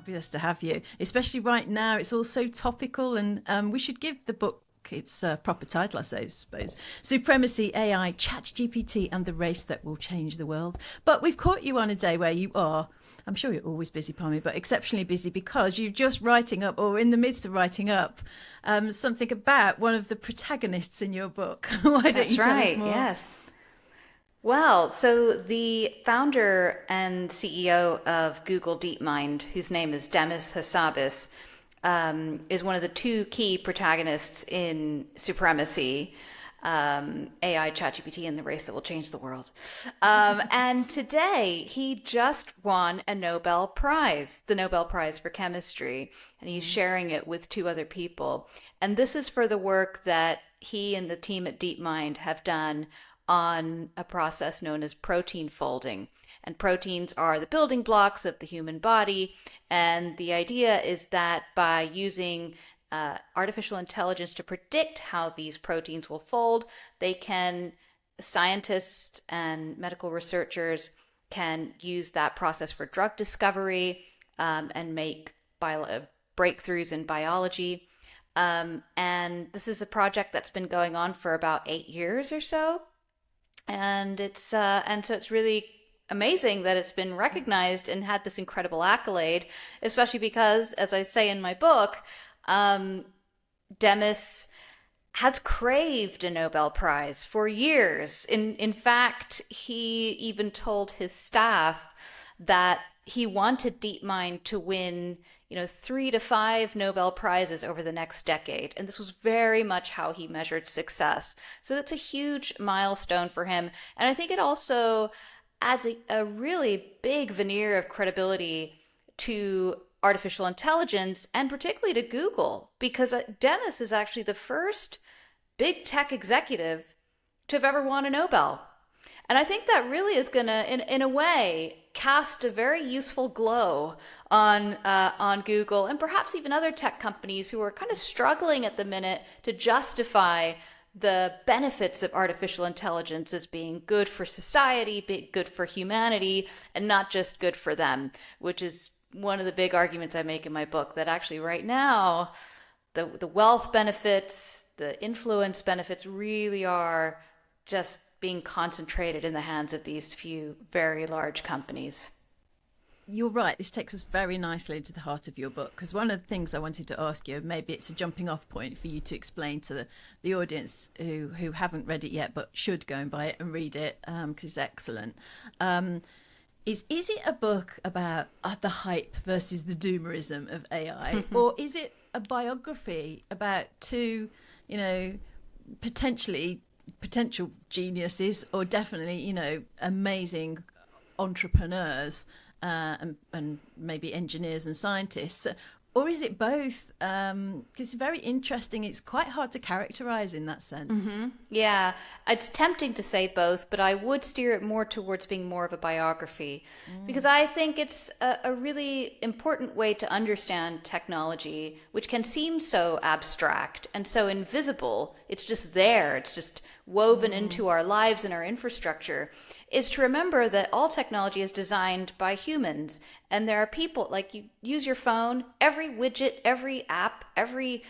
fabulous to have you, especially right now. It's all so topical, and we should give the book its proper title, I suppose. Supremacy, AI, ChatGPT, and the Race That Will Change the World. But we've caught you on a day where you are, I'm sure you're always busy, Parmy, but exceptionally busy because you're just writing up, or in the midst of writing up, something about one of the protagonists in your book. Why don't you tell us more? Yes. Well, so the founder and CEO of Google DeepMind, whose name is Demis Hassabis, is one of the two key protagonists in Supremacy, AI, ChatGPT, and the race that will change the world. And today he just won a Nobel Prize, the Nobel Prize for Chemistry, and he's sharing it with two other people. And this is for the work that he and the team at DeepMind have done on a process known as protein folding. And proteins are the building blocks of the human body. And the idea is that by using artificial intelligence to predict how these proteins will fold, scientists and medical researchers can use that process for drug discovery and make breakthroughs in biology. And this is a project that's been going on for about 8 years or so. And so it's really amazing that it's been recognized and had this incredible accolade, especially because, as I say in my book, Demis has craved a Nobel Prize for years. In fact, he even told his staff that he wanted DeepMind to win 3 to 5 Nobel Prizes over the next decade. And this was very much how he measured success. So that's a huge milestone for him. And I think it also adds a really big veneer of credibility to artificial intelligence and particularly to Google, because Demis is actually the first big tech executive to have ever won a Nobel. And I think that really is going to, in a way, cast a very useful glow on Google and perhaps even other tech companies who are kind of struggling at the minute to justify the benefits of artificial intelligence as being good for society, good for humanity, and not just good for them, which is one of the big arguments I make in my book, that actually right now, the wealth benefits, the influence benefits really are just being concentrated in the hands of these few very large companies. You're right. This takes us very nicely into the heart of your book, because one of the things I wanted to ask you, maybe it's a jumping off point for you to explain to the audience who haven't read it yet but should go and buy it and read it, because it's excellent. Is it a book about the hype versus the doomerism of AI, or is it a biography about two, potential geniuses, or definitely, amazing entrepreneurs and maybe engineers and scientists? Or is it both? Because it's very interesting. It's quite hard to characterize in that sense. Mm-hmm. Yeah, it's tempting to say both, but I would steer it more towards being more of a biography, because I think it's a really important way to understand technology, which can seem so abstract and so invisible. It's just there. It's just woven into our lives and our infrastructure, is to remember that all technology is designed by humans. And there are people, like, you use your phone, every widget, every app, every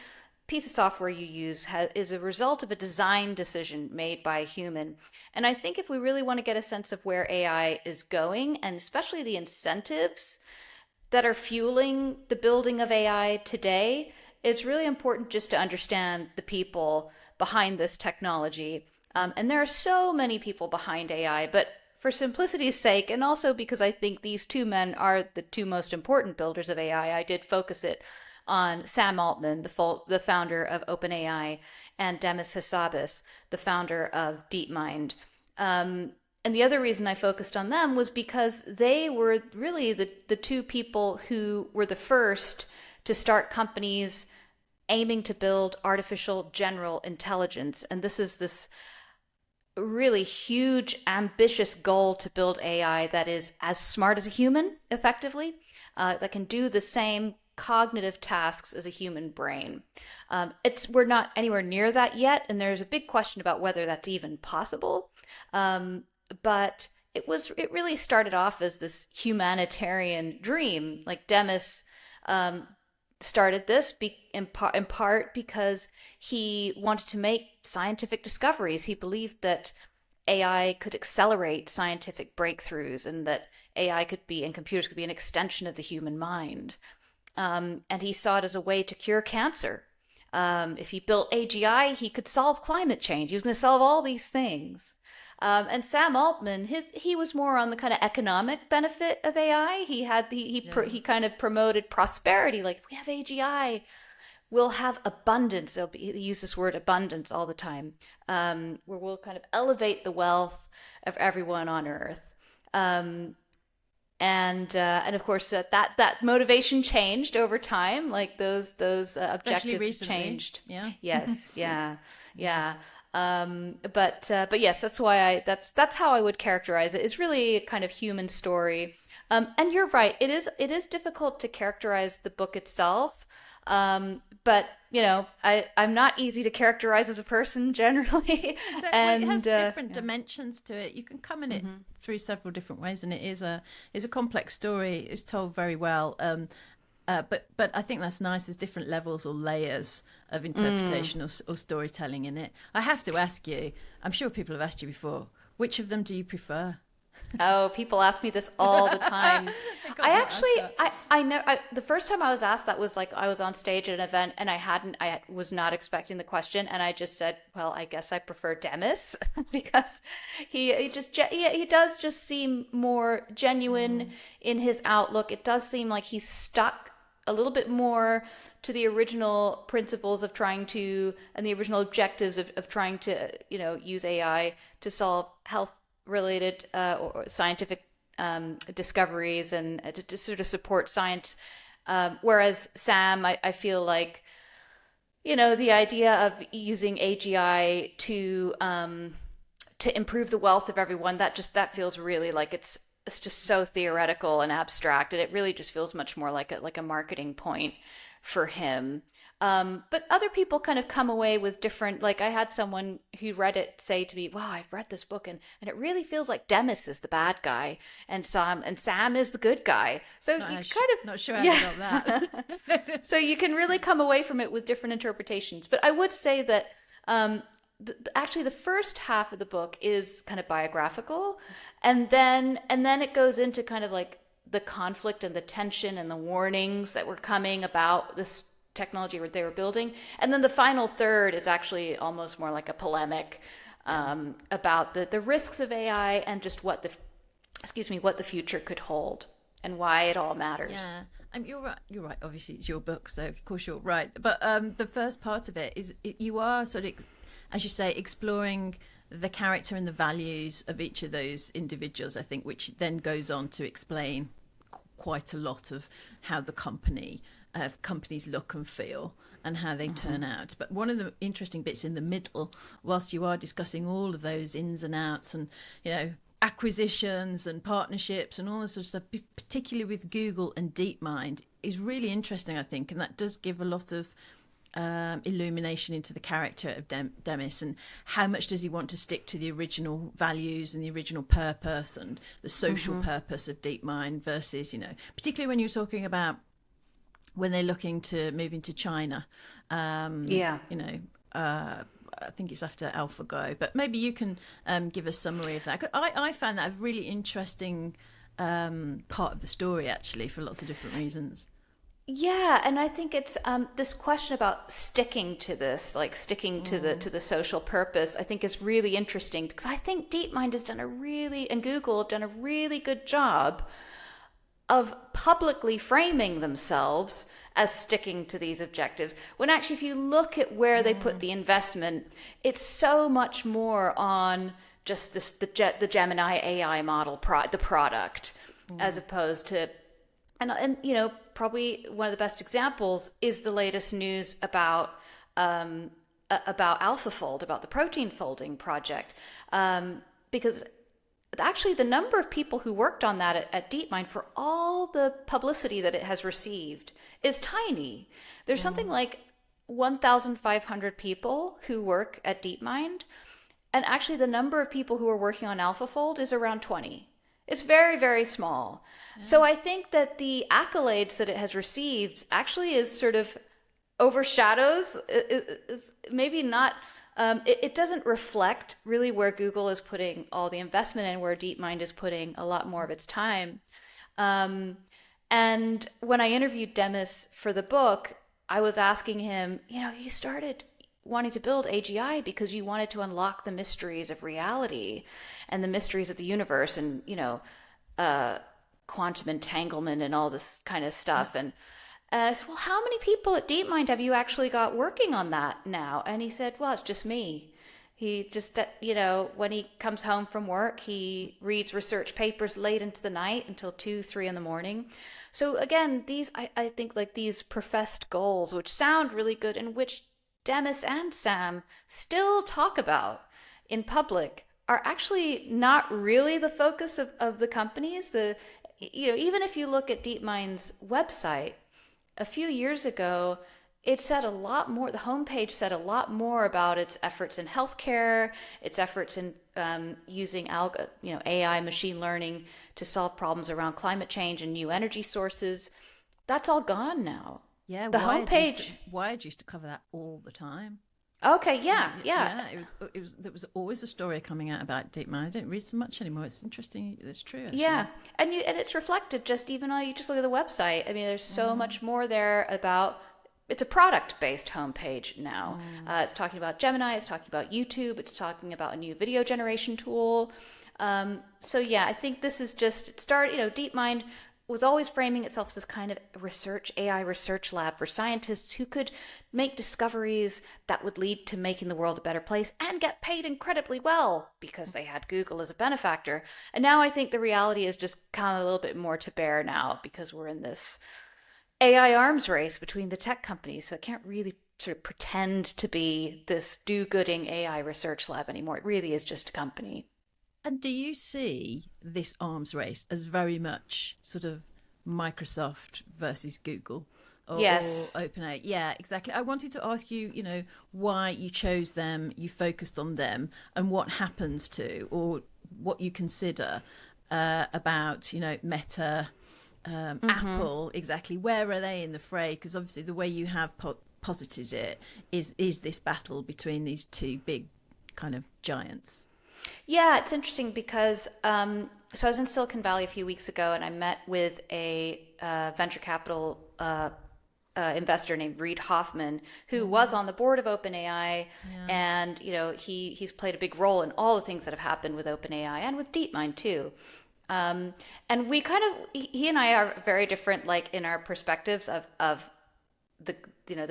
piece of software you use is a result of a design decision made by a human. And I think if we really want to get a sense of where AI is going, and especially the incentives that are fueling the building of AI today, it's really important just to understand the people behind this technology. And there are so many people behind AI, but for simplicity's sake, and also because I think these two men are the two most important builders of AI, I did focus it on Sam Altman, the founder of OpenAI, and Demis Hassabis, the founder of Deepmind. And the other reason I focused on them was because they were really the two people who were the first to start companies aiming to build artificial general intelligence. And this is this really huge, ambitious goal to build AI that is as smart as a human, effectively, that can do the same cognitive tasks as a human brain. We're not anywhere near that yet, and there's a big question about whether that's even possible. But it really started off as this humanitarian dream. Like Demis started this in part because he wanted to make scientific discoveries. He believed that AI could accelerate scientific breakthroughs, and that AI could be, and computers could be, an extension of the human mind. And he saw it as a way to cure cancer. If he built AGI, he could solve climate change. He was going to solve all these things. And Sam Altman, he was more on the kind of economic benefit of AI. He kind of promoted prosperity, like, if we have AGI, we'll have abundance. He used this word abundance all the time, where we'll kind of elevate the wealth of everyone on Earth. And of course that motivation changed over time. Like those objectives changed. Yeah. Yes. Yeah. But yes, that's why that's how I would characterize it. It's really a kind of human story. And you're right. It is difficult to characterize the book itself. But I'm not easy to characterize as a person generally. Exactly. And it has different dimensions to it. You can come in it through several different ways, and it is a complex story. It's told very well. But I think that's nice. There's different levels or layers of interpretation or storytelling in it. I have to ask you, I'm sure people have asked you before, which of them do you prefer? Oh, people ask me this all the time. I know the first time I was asked that was like I was on stage at an event, and I was not expecting the question, and I just said, well, I guess I prefer Demis because he does just seem more genuine in his outlook. It does seem like he's stuck a little bit more to the original principles of trying to, and the original objectives of trying to, use AI to solve health related or scientific discoveries and to sort of support science. Whereas Sam, I feel like, the idea of using AGI to improve the wealth of everyone, that feels really like it's just so theoretical and abstract, and it really just feels much more like a marketing point for him. But other people kind of come away with different, like I had someone who read it say to me, wow, I've read this book and it really feels like Demis is the bad guy and Sam is the good guy. So you kind of not sure how you got that. So you can really come away from it with different interpretations. But I would say that actually the first half of the book is kind of biographical, and then it goes into kind of like the conflict and the tension and the warnings that were coming about this technology they were building. And then the final third is actually almost more like a polemic about the risks of AI and just what the future could hold and why it all matters. Yeah. You're right. Obviously, it's your book, so of course you're right. But the first part of it is you are sort of, as you say, exploring the character and the values of each of those individuals, I think, which then goes on to explain quite a lot of how the companies look and feel and how they turn out. But one of the interesting bits in the middle, whilst you are discussing all of those ins and outs and, acquisitions and partnerships and all this sort of stuff, particularly with Google and Deepmind, is really interesting, I think. And that does give a lot of illumination into the character of Demis and how much does he want to stick to the original values and the original purpose and the social purpose of Deepmind versus, particularly when you're talking about when they're looking to move into China. I think it's after AlphaGo, but maybe you can give a summary of that. I found that a really interesting part of the story, actually, for lots of different reasons. Yeah, and I think it's this question about sticking to this, like sticking to the social purpose, I think is really interesting because I think Deepmind has done and Google have done a really good job of publicly framing themselves as sticking to these objectives. When actually, if you look at where they put the investment, it's so much more on just the Gemini AI model, the product, as opposed to. And probably one of the best examples is the latest news about AlphaFold, about the protein folding project, because actually the number of people who worked on that at Deepmind, for all the publicity that it has received, is tiny. There's something like 1,500 people who work at Deepmind, and actually the number of people who are working on AlphaFold is around 20. It's very, very small. So I think that the accolades that it has received actually is sort of overshadows, maybe not, it doesn't reflect really where Google is putting all the investment and where DeepMind is putting a lot more of its time. Um, and when I interviewed Demis for the book, I was asking him, you started wanting to build AGI because you wanted to unlock the mysteries of reality and the mysteries of the universe and, uh, quantum entanglement and all this kind of stuff. And I said, well, how many people at DeepMind have you actually got working on that now? And he said, well, it's just me. He just, when he comes home from work, he reads research papers late into the night until 2, 3 in the morning. So again, I think like these professed goals, which sound really good and which Demis and Sam still talk about in public, are actually not really the focus of the companies. Even if you look at DeepMind's website, a few years ago, it said a lot more, the homepage said a lot more about its efforts in healthcare, its efforts in using AI, machine learning to solve problems around climate change and new energy sources. That's all gone now. Yeah, the homepage. Wired used to cover that all the time. Okay, yeah. There was always a story coming out about DeepMind. I don't read so much anymore. It's interesting. It's true. Actually. Yeah, and it's reflected just even though you just look at the website. I mean, there's so much more there about. It's a product-based homepage now. It's talking about Gemini. It's talking about YouTube. It's talking about a new video generation tool. So yeah, I think this is just DeepMind was always framing itself as this kind of AI research lab for scientists who could make discoveries that would lead to making the world a better place and get paid incredibly well because they had Google as a benefactor. And now I think the reality is just come a little bit more to bear now because we're in this AI arms race between the tech companies. So it can't really sort of pretend to be this do-gooding AI research lab anymore. It really is just a company. And do you see this arms race as very much sort of Microsoft versus Google? Yes. Or OpenAI? Yeah, exactly. I wanted to ask you, why you chose them, you focused on them, and what happens to, or what you consider about, Meta, Apple, exactly. Where are they in the fray? Because obviously the way you have posited it is this battle between these two big kind of giants. Yeah, it's interesting because so I was in Silicon Valley a few weeks ago and I met with a venture capital investor named Reid Hoffman, who was on the board of OpenAI. And, he's played a big role in all the things that have happened with OpenAI and with DeepMind too. And we he and I are very different, like in our perspectives of the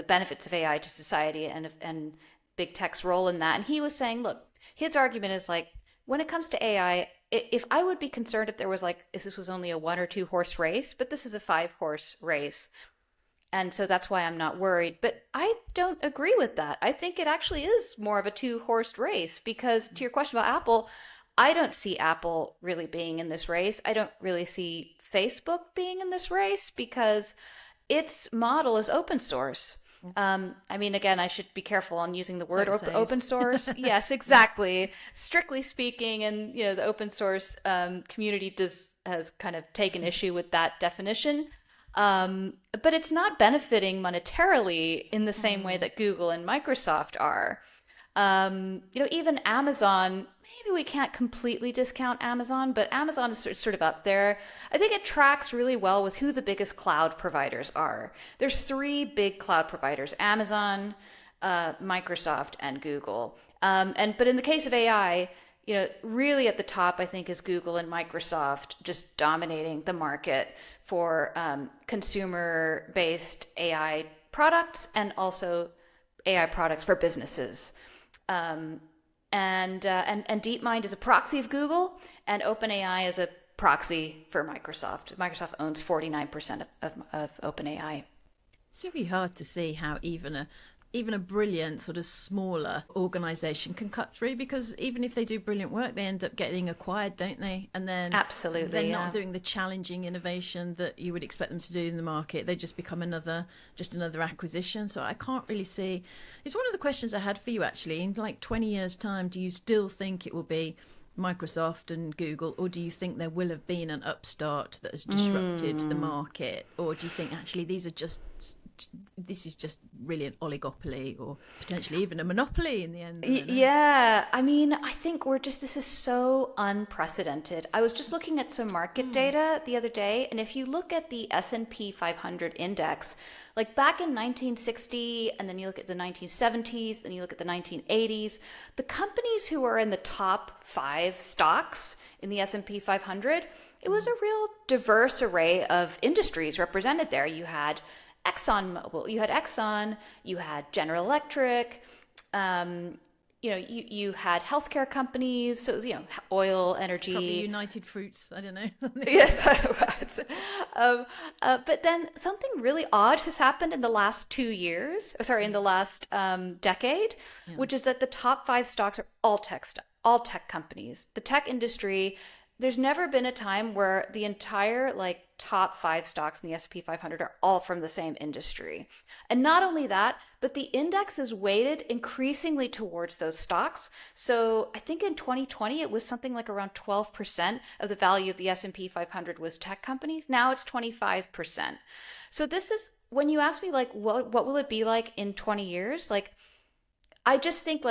benefits of AI to society and big tech's role in that. And he was saying, look, his argument is like, when it comes to AI, if I would be concerned if there was if this was only a 1 or 2 horse race, but this is a 5 horse race. And so that's why I'm not worried. But I don't agree with that. I think it actually is more of a 2 horse race because to your question about Apple, I don't see Apple really being in this race. I don't really see Facebook being in this race because its model is open source. I mean, again, I should be careful on using the word open source. Yes, exactly. Strictly speaking, and the open source community has kind of taken issue with that definition. But it's not benefiting monetarily in the same way that Google and Microsoft are. Even Amazon, maybe we can't completely discount Amazon, but Amazon is sort of up there. I think it tracks really well with who the biggest cloud providers are. There's 3 big cloud providers, Amazon, Microsoft, and Google. But in the case of AI, really at the top, I think, is Google and Microsoft just dominating the market for consumer-based AI products and also AI products for businesses. And DeepMind is a proxy of Google, and OpenAI is a proxy for Microsoft. Microsoft owns 49% of OpenAI. It's really hard to see how even a brilliant sort of smaller organization can cut through, because even if they do brilliant work, they end up getting acquired, don't they? And then absolutely, they're not doing the challenging innovation that you would expect them to do in the market. They just become another acquisition. So I can't really see. It's one of the questions I had for you actually. In 20 years' time, do you still think it will be Microsoft and Google, or do you think there will have been an upstart that has disrupted the market, or do you think actually this is just really an oligopoly or potentially even a monopoly in the end? Yeah, I mean, I think this is so unprecedented. I was just looking at some market data the other day, and if you look at the S&P 500 index, like back in 1960, and then you look at the 1970s, and you look at the 1980s, the companies who are in the top 5 stocks in the S&P 500, it was a real diverse array of industries represented there. You had ExxonMobil, you had General Electric, you had healthcare companies, so oil, energy. Probably United Fruits, I don't know. Yes, but then something really odd has happened in the last 2 years. Sorry, in the last decade, which is that the top 5 stocks are all tech companies. The tech industry. There's never been a time where the entire top 5 stocks in the S&P 500 are all from the same industry. And not only that, but the index is weighted increasingly towards those stocks. So I think in 2020, it was something like around 12% of the value of the S&P 500 was tech companies. Now it's 25%. So this is, when you ask me what will it be like in 20 years? I just think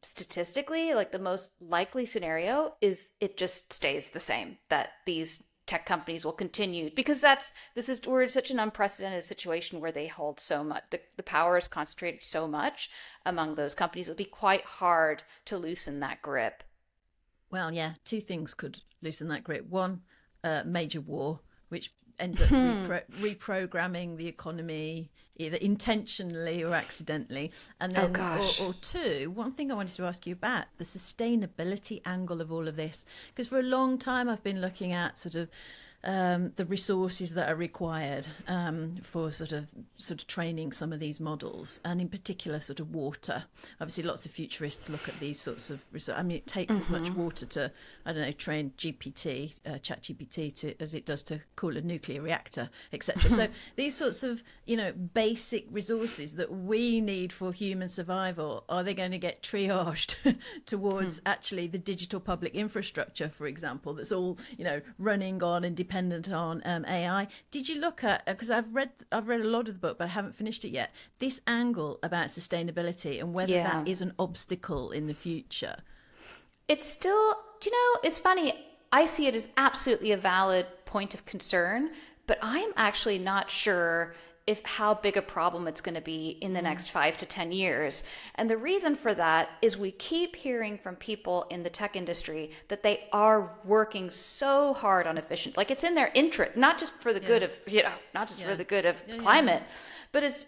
statistically, the most likely scenario is it just stays the same, that these tech companies will continue, because we're in such an unprecedented situation where they hold so much, the power is concentrated so much among those companies. It would be quite hard to loosen that grip. Well, yeah, 2 things could loosen that grip. One, major war, which ends up reprogramming the economy either intentionally or accidentally. And then, or 2, one thing I wanted to ask you about, the sustainability angle of all of this, because for a long time I've been looking at sort of the resources that are required for sort of training some of these models, and in particular sort of water. Obviously lots of futurists look at these sorts of resources. I mean, it takes as much water to, I don't know, train ChatGPT as it does to cool a nuclear reactor, etc. So these sorts of basic resources that we need for human survival, are they going to get triaged towards actually the digital public infrastructure, for example, that's all running on and dependent on AI? Did you look at, because I've read a lot of the book but I haven't finished it yet, this angle about sustainability and whether that is an obstacle in the future? It's still, it's funny, I see it as absolutely a valid point of concern, but I'm actually not sure how big a problem it's going to be in the next 5 to 10 years. And the reason for that is we keep hearing from people in the tech industry that they are working so hard on efficient, it's in their interest, not just for the good of, not just for the good of climate, but it's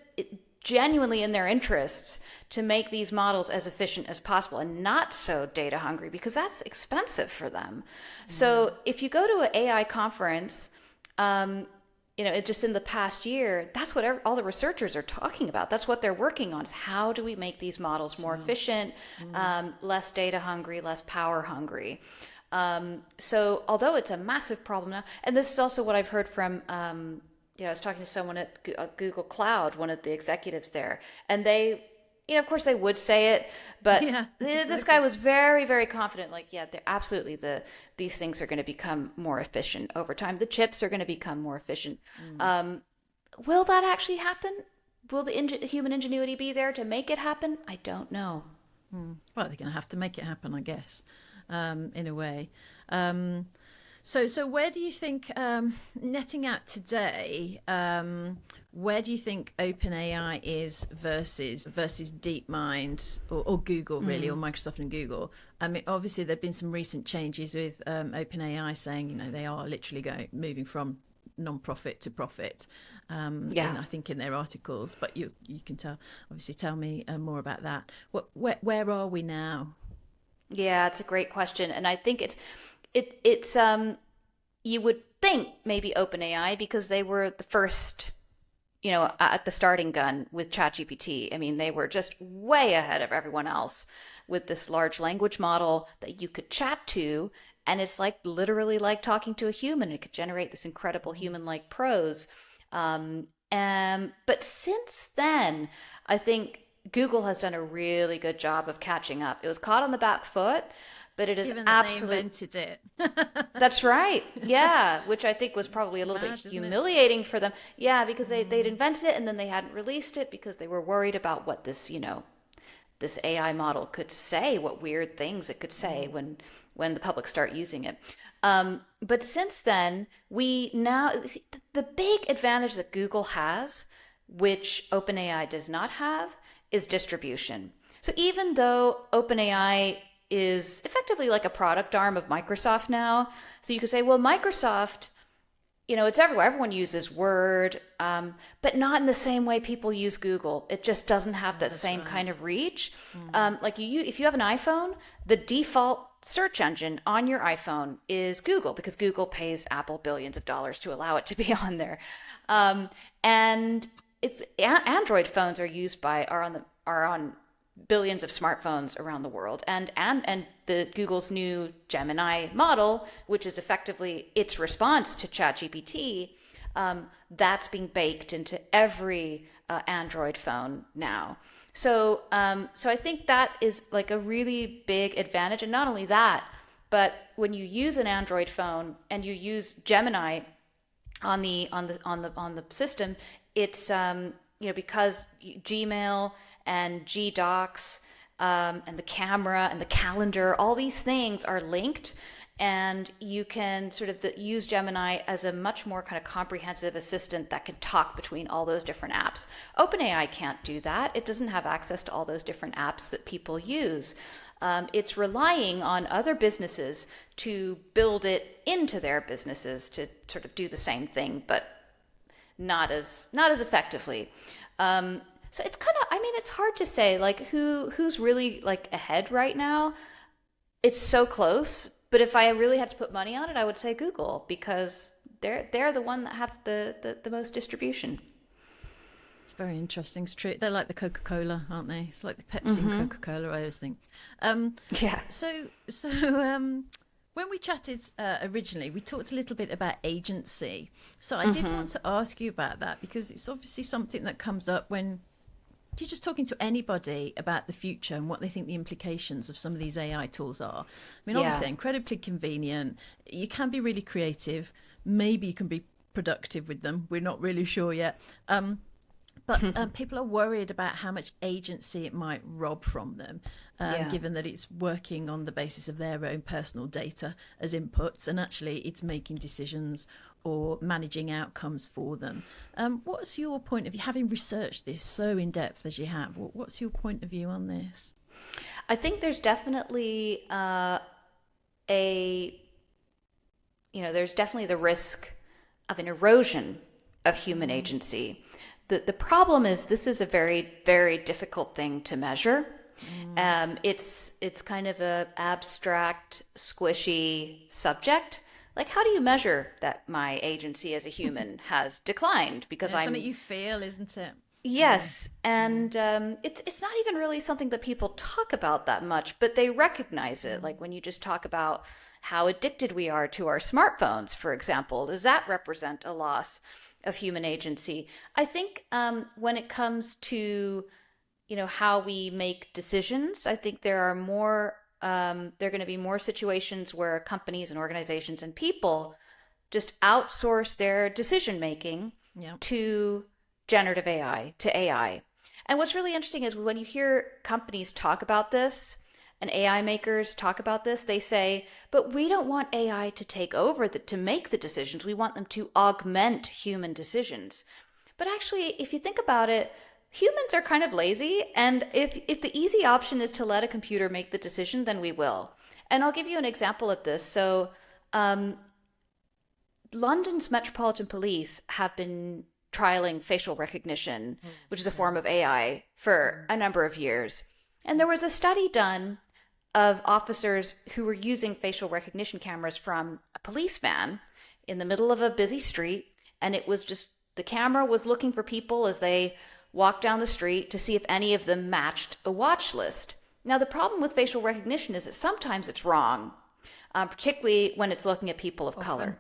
genuinely in their interests to make these models as efficient as possible and not so data hungry, because that's expensive for them. So if you go to an AI conference, just in the past year, that's what all the researchers are talking about. That's what they're working on, is how do we make these models more efficient, less data hungry, less power hungry. So although it's a massive problem now, and this is also what I've heard from, I was talking to someone at Google Cloud, one of the executives there, and they, of course they would say it, but this guy was very, very confident. They're absolutely, these things are going to become more efficient over time. The chips are going to become more efficient. Will that actually happen? Will the human ingenuity be there to make it happen? I don't know. Well, they're going to have to make it happen, I guess, in a way. So where do you think, netting out today, where do you think OpenAI is versus Deepmind or Google, really, or Microsoft and Google? I mean, obviously there have been some recent changes with OpenAI saying, they are literally moving from non-profit to profit. I think in their articles, but you can tell me more about that. Where are we now? Yeah, it's a great question, and I think it's you would think maybe OpenAI, because they were the first, at the starting gun with ChatGPT. I mean, they were just way ahead of everyone else with this large language model that you could chat to, and it's literally like talking to a human. It could generate this incredible human-like prose. But since then, I think Google has done a really good job of catching up. It was caught on the back foot, but it is Given that they absolutely. invented it. That's right. Yeah, which I think was probably a little bit Mad, isn't it? humiliating for them. Yeah, because they'd invented it and then they hadn't released it because they were worried about what this, this AI model could say, what weird things it could say when the public start using it. But since then, we now the big advantage that Google has, which OpenAI does not have, is distribution. So even though OpenAI is effectively like a product arm of Microsoft now, so you could say, well, Microsoft, it's everywhere. Everyone uses Word, but not in the same way people use Google. It just doesn't have that same kind of reach. Like if you have an iPhone, the default search engine on your iPhone is Google because Google pays Apple billions of dollars to allow it to be on there. And it's Android phones are on billions of smartphones around the world, and the Google's new Gemini model, which is effectively its response to ChatGPT, that's being baked into every Android phone now. So I think that is like a really big advantage, and not only that, but when you use an Android phone and you use Gemini on the system, it's because Gmail and Gdocs and the camera and the calendar, all these things are linked, and you can sort of use Gemini as a much more kind of comprehensive assistant that can talk between all those different apps. OpenAI can't do that. It doesn't have access to all those different apps that people use. It's relying on other businesses to build it into their businesses to sort of do the same thing, but not as effectively. So it's kind of, it's hard to say like who's really like ahead right now. It's so close, but if I really had to put money on it, I would say Google because they're the one that have the most distribution. It's very interesting. It's true. They're like the Coca-Cola, aren't they? It's like the Pepsi and Coca-Cola, I always think. Yeah. When we chatted originally, we talked a little bit about agency. So I did want to ask you about that because it's obviously something that comes up when you're just talking to anybody about the future and what they think the implications of some of these AI tools are. Obviously, they're incredibly convenient. You can be really creative. Maybe you can be productive with them. We're not really sure yet. But people are worried about how much agency it might rob from them, given that it's working on the basis of their own personal data as inputs, and actually it's making decisions or managing outcomes for them. What's your point of view, having researched this so in depth as you have? What's your point of view on this? I think there's definitely there's definitely the risk of an erosion of human agency. The problem is this is a very, very difficult thing to measure. It's kind of a abstract, squishy subject. Like, how do you measure that my agency as a human has declined because It's something you feel, isn't it? Yes, and it's not even really something that people talk about that much, but they recognize it. Like when you just talk about how addicted we are to our smartphones, for example, does that represent a loss of human agency? I think when it comes to how we make decisions, I think there are going to be more situations where companies and organizations and people just outsource their decision making to generative AI, to AI. And what's really interesting is when you hear companies talk about this and AI makers talk about this, they say, but we don't want AI to take over, to make the decisions. We want them to augment human decisions. But actually, if you think about it, humans are kind of lazy. And if the easy option is to let a computer make the decision, then we will. And I'll give you an example of this. So London's Metropolitan Police have been trialing facial recognition, which is a form of AI, for a number of years. And there was a study done of officers who were using facial recognition cameras from a police van in the middle of a busy street. And it was just, the camera was looking for people as they walked down the street to see if any of them matched a watch list. Now, the problem with facial recognition is that sometimes it's wrong, particularly when it's looking at people of color.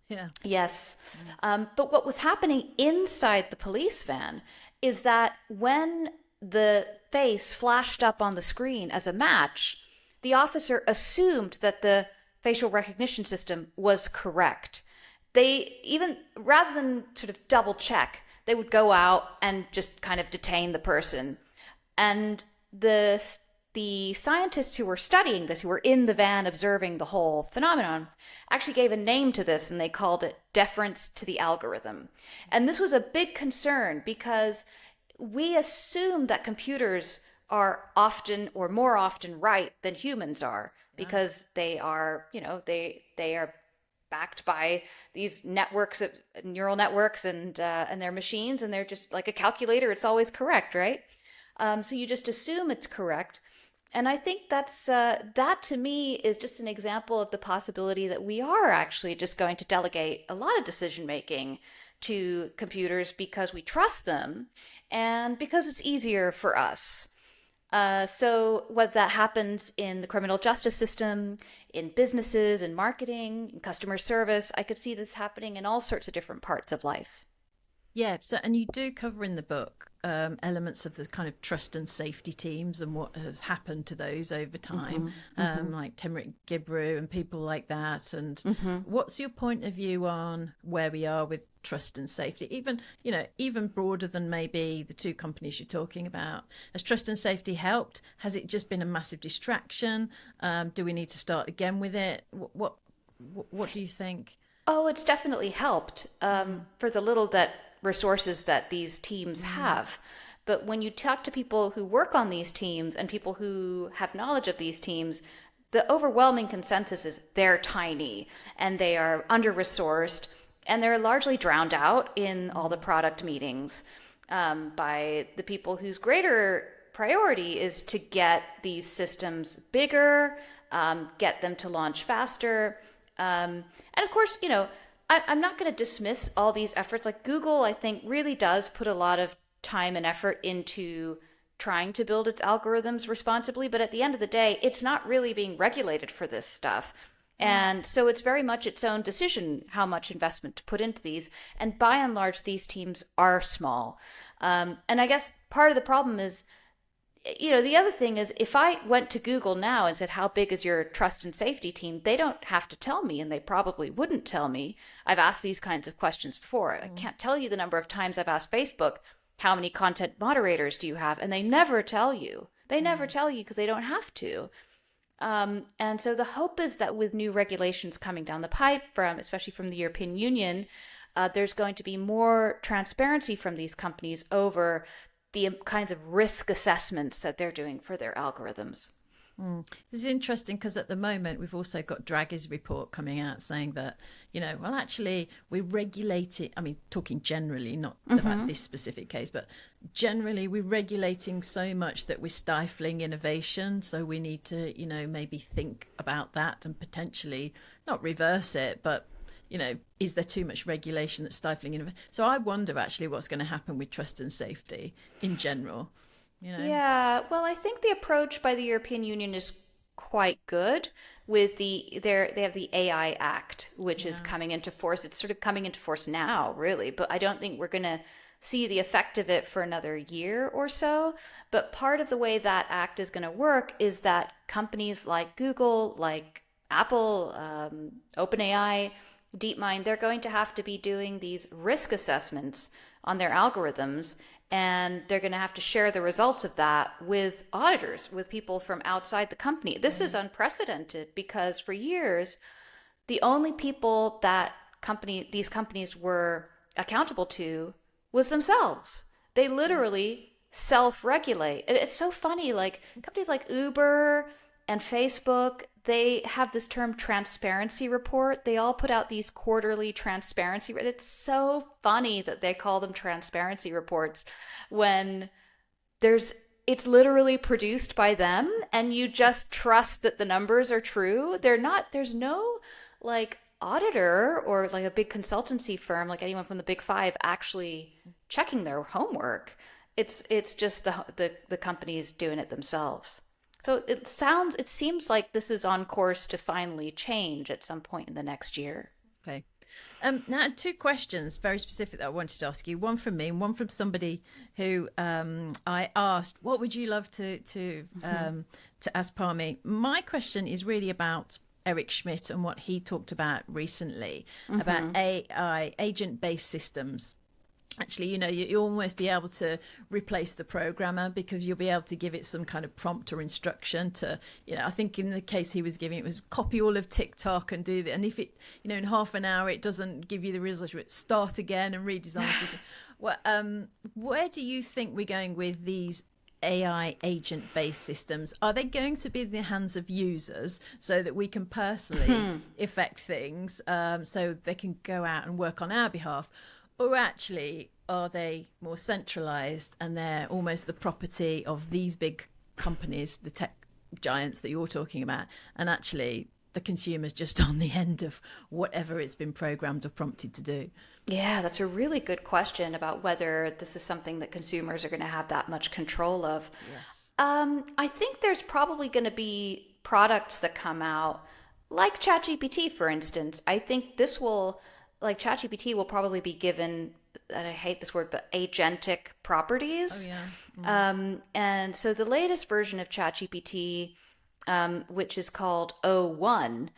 Yeah. Yes. But what was happening inside the police van is that when the face flashed up on the screen as a match, the officer assumed that the facial recognition system was correct. They even, rather than sort of double check, they would go out and just kind of detain the person. And the scientists who were studying this, who were in the van observing the whole phenomenon, actually gave a name to this, and they called it deference to the algorithm. And this was a big concern because we assume that computers are often or more often right than humans are, because they are, they are backed by these networks, neural networks, and their machines, and they're just like a calculator. It's always correct, right? So you just assume it's correct. And I think that to me is just an example of the possibility that we are actually just going to delegate a lot of decision making to computers because we trust them and because it's easier for us. So whether that happens in the criminal justice system, in businesses, in marketing, in customer service, I could see this happening in all sorts of different parts of life. Yeah, so and you do cover in the book elements of the kind of trust and safety teams and what has happened to those over time, like Temric Gibru and people like that. And what's your point of view on where we are with trust and safety? Even broader than maybe the two companies you're talking about. Has trust and safety helped? Has it just been a massive distraction? Do we need to start again with it? What do you think? Oh, it's definitely helped for the little resources that these teams have. But when you talk to people who work on these teams and people who have knowledge of these teams, the overwhelming consensus is they're tiny and they are under-resourced, and they're largely drowned out in all the product meetings by the people whose greater priority is to get these systems bigger, get them to launch faster. And of course, I'm not going to dismiss all these efforts. Like Google, I think, really does put a lot of time and effort into trying to build its algorithms responsibly. But at the end of the day, it's not really being regulated for this stuff. And so it's very much its own decision how much investment to put into these. And by and large, these teams are small. And I guess part of the problem is, the other thing is, if I went to Google now and said, how big is your trust and safety team? They don't have to tell me, and they probably wouldn't tell me. I've asked these kinds of questions before. I can't tell you the number of times I've asked Facebook, how many content moderators do you have? And they never tell you. They never tell you because they don't have to. And so the hope is that with new regulations coming down the pipe, especially from the European Union, there's going to be more transparency from these companies over the kinds of risk assessments that they're doing for their algorithms. This is interesting because at the moment we've also got Draghi's report coming out saying that, actually we're regulating, talking generally, not about this specific case, but generally we're regulating so much that we're stifling innovation. So we need to, maybe think about that and potentially not reverse it, but is there too much regulation that's stifling innovation? So I wonder actually what's going to happen with trust and safety in general. Yeah, well, I think the approach by the European Union is quite good. With they have the AI Act, which is coming into force. It's sort of coming into force now, really, but I don't think we're going to see the effect of it for another year or so. But part of the way that act is going to work is that companies like Google, like Apple, OpenAI, Deepmind, they're going to have to be doing these risk assessments on their algorithms, and they're going to have to share the results of that with auditors, with people from outside the company. This is unprecedented because for years, the only people that these companies were accountable to was themselves. They literally self-regulate. It's so funny, like companies like Uber and Facebook, they have this term transparency report. They all put out these quarterly transparency. It's so funny that they call them transparency reports when it's literally produced by them and you just trust that the numbers are true. There's no like auditor or like a big consultancy firm, like anyone from the big five actually checking their homework. It's just the companies doing it themselves. So it seems like this is on course to finally change at some point in the next year. Okay. Now, two questions, very specific, that I wanted to ask you. One from me, and one from somebody who I asked, "What would you love to ask Parmy?" My question is really about Eric Schmidt and what he talked about recently about AI, agent-based systems. Actually, you almost be able to replace the programmer, because you'll be able to give it some kind of prompt or instruction to, I think in the case he was giving, it was copy all of TikTok and do that. And if it, in half an hour, it doesn't give you the result, start again and redesign something. Well, where do you think we're going with these AI agent-based systems? Are they going to be in the hands of users so that we can personally affect things, so they can go out and work on our behalf? Or actually, are they more centralized and they're almost the property of these big companies, the tech giants that you're talking about, and actually the consumer's just on the end of whatever it's been programmed or prompted to do? Yeah, that's a really good question about whether this is something that consumers are going to have that much control of. Yes. I think there's probably going to be products that come out, like ChatGPT, for instance. I think like ChatGPT will probably be given, and I hate this word, but agentic properties. Oh, yeah. And so the latest version of ChatGPT, which is called O1,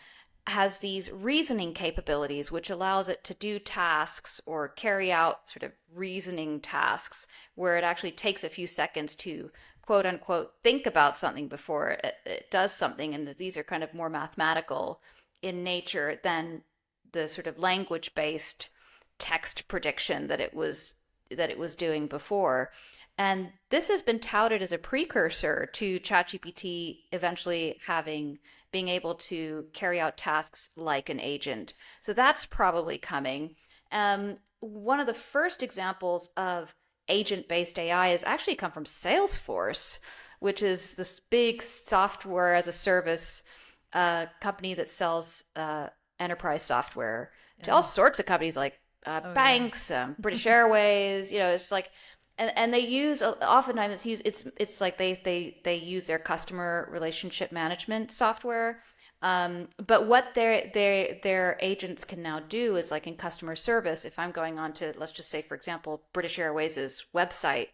has these reasoning capabilities, which allows it to do tasks or carry out sort of reasoning tasks where it actually takes a few seconds to quote unquote think about something before it does something. And these are kind of more mathematical in nature than the sort of language-based text prediction that it was doing before. And this has been touted as a precursor to ChatGPT eventually being able to carry out tasks like an agent. So that's probably coming. One of the first examples of agent-based AI has actually come from Salesforce, which is this big software as a service company that sells enterprise software to all sorts of companies like banks, British Airways. It's like, and they use, oftentimes it's like they use their customer relationship management software. But what their agents can now do is, like in customer service, if I'm going on to, let's just say, for example, British Airways's website,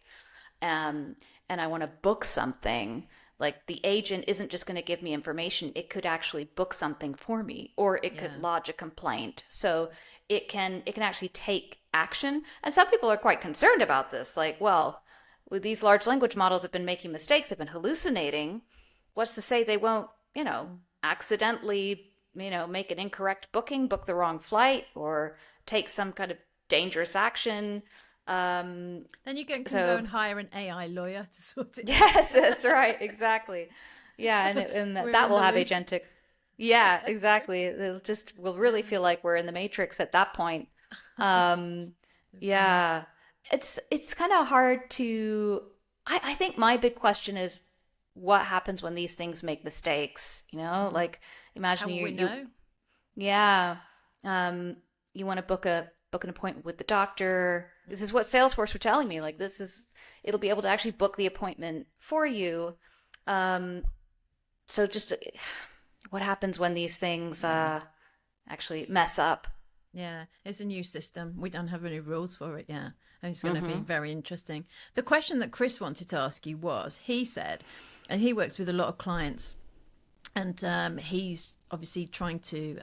and I want to book something, like the agent isn't just going to give me information. It could actually book something for me, or it could lodge a complaint. So it can actually take action. And some people are quite concerned about this. Like, well, with these large language models have been making mistakes, have been hallucinating. What's to say they won't, accidentally, make an incorrect booking, book the wrong flight, or take some kind of dangerous action? Then you can go and hire an AI lawyer to sort it out. Yes, that's right. Exactly. Yeah, and that will have agentic. Yeah, exactly. We'll really feel like we're in the Matrix at that point. Yeah, it's kind of hard to. I think my big question is, what happens when these things make mistakes? Like imagine you. Yeah. You want to book an appointment with the doctor. This is what Salesforce were telling me. Like it'll be able to actually book the appointment for you. So just what happens when these things actually mess up? Yeah, it's a new system. We don't have any rules for it yet. And it's going to be very interesting. The question that Chris wanted to ask you was, he said, and he works with a lot of clients, and he's obviously trying to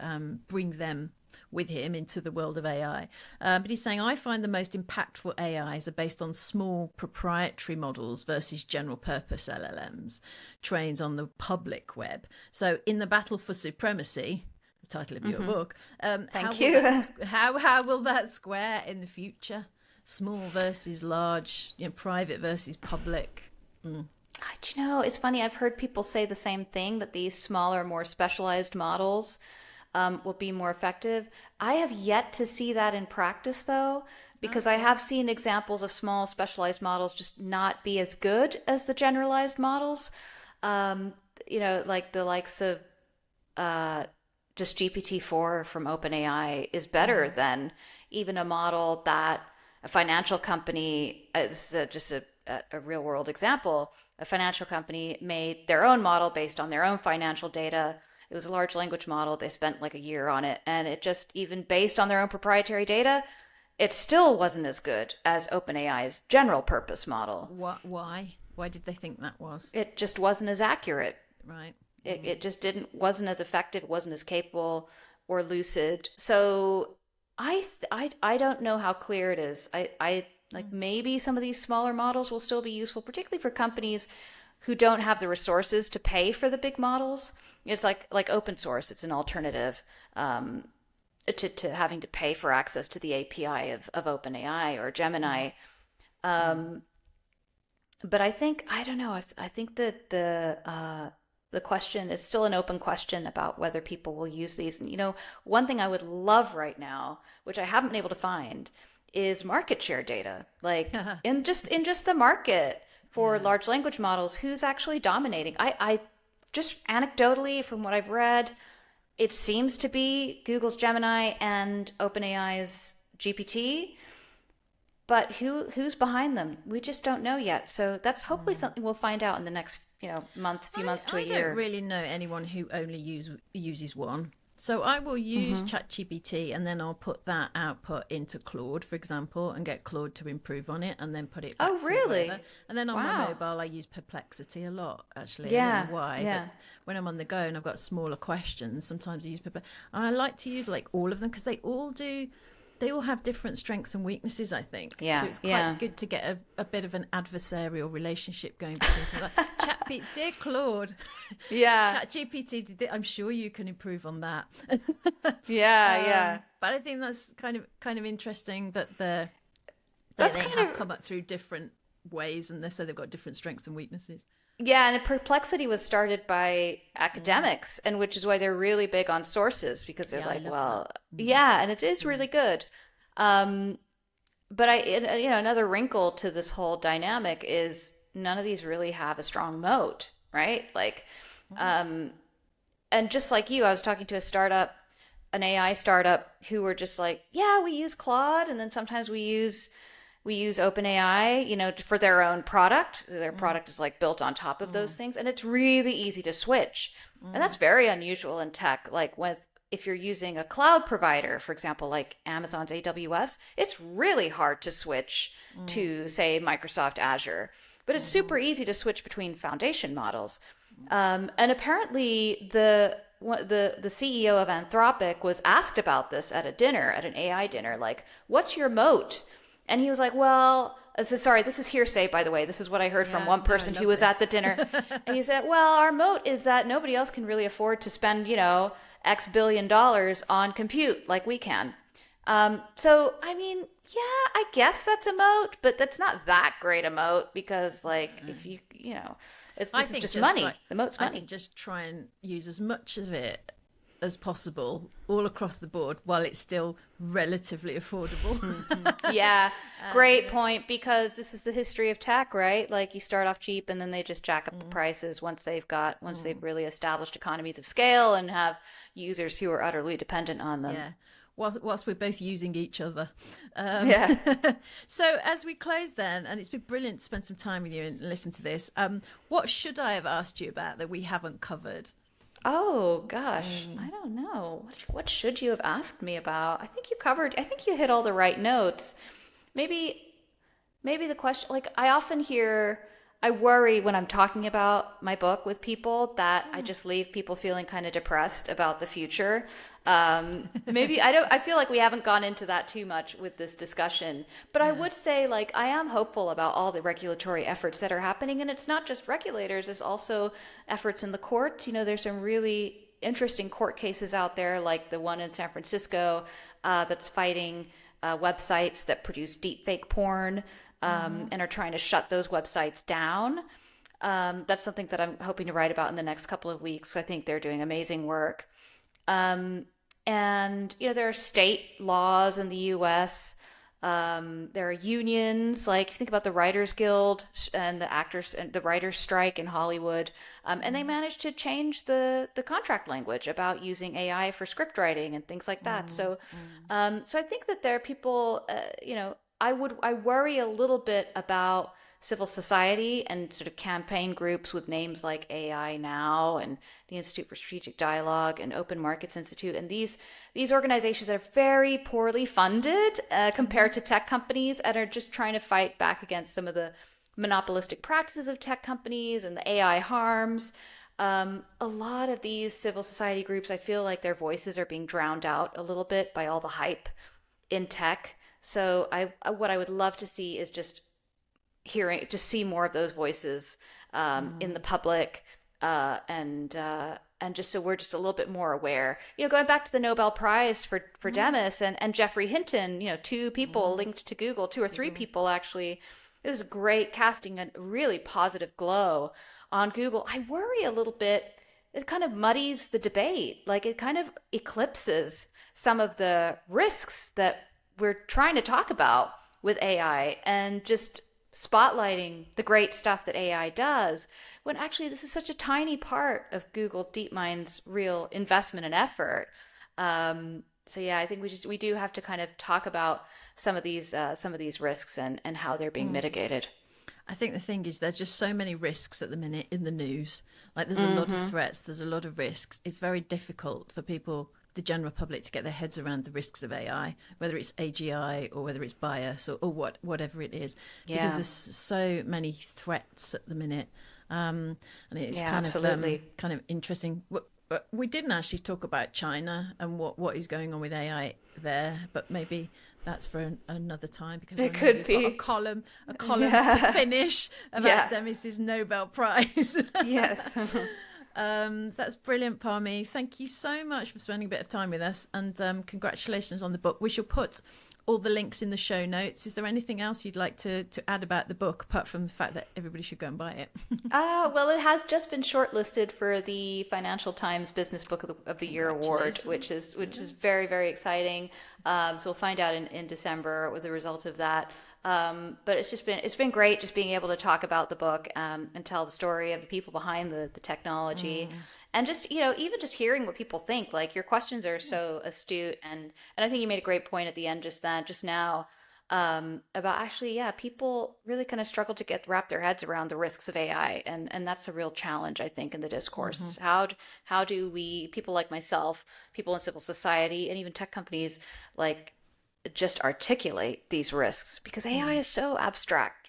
bring them with him into the world of AI. But he's saying, I find the most impactful AIs are based on small proprietary models versus general purpose LLMs trained on the public web. So in the battle for supremacy, the title of your book, Thank you. How will that square in the future? Small versus large, private versus public. It's funny. I've heard people say the same thing, that these smaller, more specialized models will be more effective. I have yet to see that in practice, though, because I have seen examples of small, specialized models just not be as good as the generalized models. Like the likes of just GPT-4 from OpenAI is better than even a model that a financial company, this is just a real world example, a financial company made their own model based on their own financial data It was a large language model. They spent like a year on it, and it just, even based on their own proprietary data, it still wasn't as good as OpenAI's general purpose model. Why? Why did they think that was? It just wasn't as accurate. Right. It just wasn't as effective, it wasn't as capable or lucid. So I don't know how clear it is. I like, maybe some of these smaller models will still be useful, particularly for companies who don't have the resources to pay for the big models. It's like open source. It's an alternative to having to pay for access to the API of OpenAI or Gemini. But I don't know. I think that the question is still an open question about whether people will use these. And one thing I would love right now, which I haven't been able to find, is market share data. Like in just the market for large language models, who's actually dominating? I just anecdotally, from what I've read, it seems to be Google's Gemini and OpenAI's GPT. But who's behind them? We just don't know yet. So that's hopefully something we'll find out in the next few months to a year. I don't really know anyone who only uses one. So I will use ChatGPT, and then I'll put that output into Claude, for example, and get Claude to improve on it, and then put it back to whatever. And then on my mobile, I use Perplexity a lot, actually. Yeah. I don't know why, but when I'm on the go and I've got smaller questions, sometimes I use Perplexity. And I like to use like all of them, because they all have different strengths and weaknesses, I think. Yeah. So it's quite good to get a bit of an adversarial relationship going between them. Like, dear Claude, ChatGPT, I'm sure you can improve on that. But I think that's kind of interesting that they have come up through different ways, and so they've got different strengths and weaknesses. Yeah, and Perplexity was started by academics, and which is why they're really big on sources, because they're and it is really good. But another wrinkle to this whole dynamic is none of these really have a strong moat, right? Like, and just like you, I was talking to an AI startup, who were just like, yeah, we use Claude, and then sometimes we use OpenAI, for their own product. Their product is like built on top of those things, and it's really easy to switch. And that's very unusual in tech. Like if you're using a cloud provider, for example, like Amazon's AWS, it's really hard to switch to, say, Microsoft Azure. But it's super easy to switch between foundation models. And apparently the CEO of Anthropic was asked about this at an AI dinner, like, what's your moat? And he was like, well, this is hearsay, by the way. This is what I heard from one person who was at the dinner. And he said, well, our moat is that nobody else can really afford to spend, X billion dollars on compute like we can. So, I mean, yeah, I guess that's a moat, but that's not that great a moat, because, like, if this is just money. The moat's money. I think just try and use as much of it as possible all across the board while it's still relatively affordable. Yeah, great point, because this is the history of tech, right? Like, you start off cheap, and then they just jack up the prices once they've really established economies of scale and have users who are utterly dependent on them. Yeah. Whilst we're both using each other. So as we close then, and it's been brilliant to spend some time with you and listen to this, what should I have asked you about that we haven't covered? Oh gosh, I don't know. What should you have asked me about? I think you hit all the right notes. Maybe the question, like, I worry when I'm talking about my book with people that I just leave people feeling kind of depressed about the future. I feel like we haven't gone into that too much with this discussion, but I would say, like, I am hopeful about all the regulatory efforts that are happening. And it's not just regulators, it's also efforts in the courts. There's some really interesting court cases out there, like the one in San Francisco that's fighting websites that produce deepfake porn. And are trying to shut those websites down. That's something that I'm hoping to write about in the next couple of weeks. I think they're doing amazing work. And, there are state laws in the US. There are unions, like, if you think about the Writers Guild and the actors and the writers strike in Hollywood. And they managed to change the contract language about using AI for script writing and things like that. So I think that there are people, I worry a little bit about civil society and sort of campaign groups with names like AI Now and the Institute for Strategic Dialogue and Open Markets Institute, and these organizations are very poorly funded compared to tech companies, and are just trying to fight back against some of the monopolistic practices of tech companies and the AI harms. A lot of these civil society groups, I feel like their voices are being drowned out a little bit by all the hype in tech. So what I would love to see is just see more of those voices in the public, and just so we're just a little bit more aware. Going back to the Nobel Prize for Demis and Jeffrey Hinton, two people linked to Google, two or three people actually. This is great, casting a really positive glow on Google. I worry a little bit. It kind of muddies the debate. Like, it kind of eclipses some of the risks that we're trying to talk about with AI, and just spotlighting the great stuff that AI does, when actually this is such a tiny part of Google DeepMind's real investment and effort. So yeah, I think we do have to kind of talk about some of these risks and how they're being mitigated. I think the thing is, there's just so many risks at the minute in the news. Like, there's a lot of threats, there's a lot of risks. It's very difficult for people, the general public, to get their heads around the risks of AI, whether it's AGI or whether it's bias or whatever it is. Yeah. Because there's so many threats at the minute. And it's kind of interesting. But we didn't actually talk about China and what is going on with AI there, but maybe that's for another time, because it could be a column to finish about Demis's Nobel Prize. Yes. That's brilliant, Parmy. Thank you so much for spending a bit of time with us, and congratulations on the book. We shall put all the links in the show notes. Is there anything else you'd like to add about the book, apart from the fact that everybody should go and buy it? Well, it has just been shortlisted for the Financial Times Business Book of the Year award, which is very, very exciting. So we'll find out in December with the result of that. But it's been great just being able to talk about the book, and tell the story of the people behind the technology. And just, even just hearing what people think. Like, your questions are so astute, and I think you made a great point at the end just now, about actually, people really kind of struggle to wrap their heads around the risks of AI, and that's a real challenge, I think, in the discourse. How do we, people like myself, people in civil society, and even tech companies, like, just articulate these risks, because AI is so abstract.